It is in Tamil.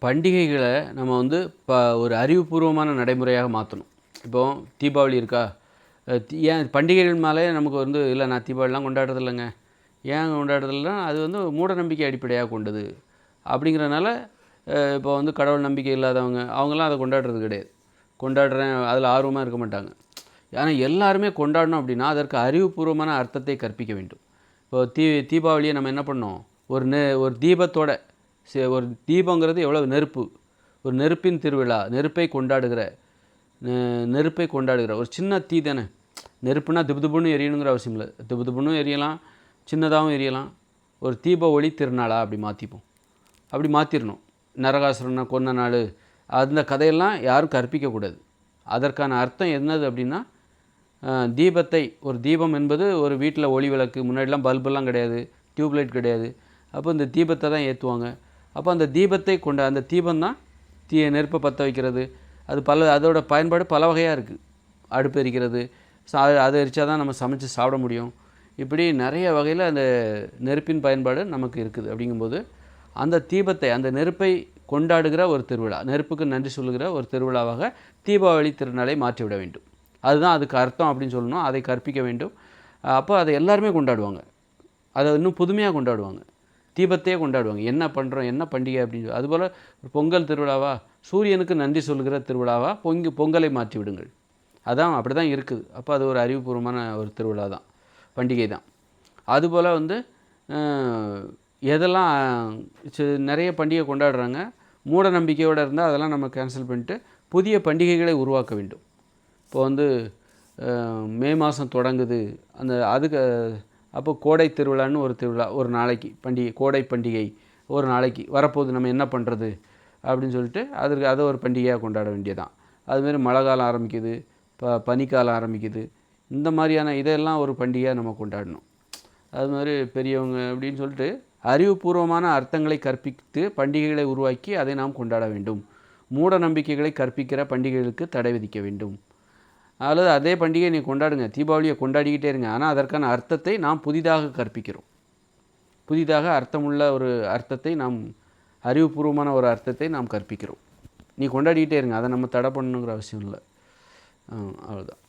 பண்டிகைகளை நம்ம வந்து ஒரு அறிவுபூர்வமான நடைமுறையாக மாற்றணும். இப்போ தீபாவளி இருக்கா, ஏன் பண்டிகைகள் மேலே நமக்கு வந்து இல்லை நான் தீபாவளிலாம் கொண்டாடுறது இல்லைங்க, ஏன் கொண்டாடுறதில்லைனா அது வந்து மூட நம்பிக்கை அடிப்படையாக கொண்டது அப்படிங்கிறனால இப்போ வந்து கடவுள் நம்பிக்கை இல்லாதவங்க அவங்களாம் அதை கொண்டாடுறது கிடையாது. கொண்டாடுறேன் அதில் ஆர்வமாக இருக்க மாட்டாங்க. ஆனால் எல்லாருமே கொண்டாடணும் அப்படின்னா அதற்கு அறிவுபூர்வமான அர்த்தத்தை கற்பிக்க வேண்டும். இப்போ தீபாவளியை நம்ம என்ன பண்ணோம், ஒரு தீபத்தோட ஒரு தீபங்கிறது எவ்வளோ நெருப்பு, ஒரு நெருப்பின் திருவிழா, நெருப்பை கொண்டாடுகிற ஒரு சின்ன தீ தானே. நெருப்புனா திபுதிபுன்னு எரியணுங்கிற அவசியம் இல்லை, திபுதிபுன்னு எரியலாம், சின்னதாகவும் எரியலாம். ஒரு தீப ஒளி திருநாளா அப்படி மாற்றிப்போம், அப்படி மாற்றிடணும். நரகாசுரனை கொன்ன நாள் அந்த கதையெல்லாம் யாரும் கற்பிக்கக்கூடாது. அதற்கான அர்த்தம் என்னது அப்படின்னா, தீபத்தை, ஒரு தீபம் என்பது ஒரு வீட்டில் ஒளி விளக்கு, முன்னாடிலாம் பல்பெல்லாம் கிடையாது, டியூப்லைட் கிடையாது. அப்போ இந்த தீபத்தை தான் ஏற்றுவாங்க. அப்போ அந்த தீபத்தை கொண்ட அந்த தீபந்தான் நெருப்பை பற்ற வைக்கிறது. அது அதோட பயன்பாடு பல வகையாக இருக்குது. அடுப்பு எரிக்கிறது, அதை எரித்தா தான் நம்ம சமைச்சு சாப்பிட முடியும். இப்படி நிறைய வகையில் அந்த நெருப்பின் பயன்பாடு நமக்கு இருக்குது. அப்படிங்கும்போது அந்த தீபத்தை, அந்த நெருப்பை கொண்டாடுகிற ஒரு திருவிழா, நெருப்புக்கு நன்றி சொல்லுகிற ஒரு திருவிழாவாக தீபாவளி திருநாளை மாற்றிவிட வேண்டும். அதுதான் அதுக்கு அர்த்தம் அப்படின்னு சொல்லணும். அதை கற்பிக்க வேண்டும். அப்போ அதை எல்லாருமே கொண்டாடுவாங்க. அதை இன்னும் புதுமையாக கொண்டாடுவாங்க. தீபத்தையே கொண்டாடுவாங்க. என்ன பண்ணுறோம், என்ன பண்டிகை அப்படின்னு. அதுபோல் பொங்கல் திருவிழாவா, சூரியனுக்கு நன்றி சொல்கிற திருவிழாவா பொங்கலை மாற்றி விடுங்கள். அதான் அப்படி தான் இருக்குது. அப்போ அது ஒரு அறிவுபூர்வமான ஒரு திருவிழா தான், பண்டிகை தான். அதுபோல் வந்து எதெல்லாம் நிறைய பண்டிகை கொண்டாடுறாங்க, மூட நம்பிக்கையோடு இருந்தால் அதெல்லாம் நம்ம கேன்சல் பண்ணிட்டு புதிய பண்டிகைகளை உருவாக்க வேண்டும். இப்போ வந்து மே மாதம் தொடங்குது, அதுக்கு அப்போ கோடை திருவிழான்னு ஒரு திருவிழா, ஒரு நாளைக்கு பண்டிகை, கோடை பண்டிகை ஒரு நாளைக்கு வரப்போகுது, நம்ம என்ன பண்ணுறது அப்படின்னு சொல்லிட்டு அதை ஒரு பண்டிகையாக கொண்டாட வேண்டியதான். அதுமாரி மழை காலம் ஆரம்பிக்குது, பனிக்காலம் ஆரம்பிக்குது, இந்த மாதிரியான இதெல்லாம் ஒரு பண்டிகையாக நம்ம கொண்டாடணும். அது மாதிரி பெரியவங்க அப்படின்னு சொல்லிட்டு அறிவுபூர்வமான அர்த்தங்களை கற்பித்து பண்டிகைகளை உருவாக்கி அதை நாம் கொண்டாட வேண்டும். மூட நம்பிக்கைகளை கற்பிக்கிற பண்டிகைகளுக்கு தடை விதிக்க வேண்டும். அல்லது அதே பண்டிகையை நீ கொண்டாடுங்க, தீபாவளியை கொண்டாடிக்கிட்டே இருங்க, ஆனால் அதற்கான அர்த்தத்தை நாம் புதிதாக கற்பிக்கிறோம். புதிதாக அர்த்தமுள்ள ஒரு அர்த்தத்தை நாம், அறிவுபூர்வமான ஒரு அர்த்தத்தை நாம் கற்பிக்கிறோம். நீ கொண்டாடிக்கிட்டே இருங்க, அதை நம்ம தடை பண்ணணுங்கிற அவசியம் இல்லை. அவ்வளோதான்.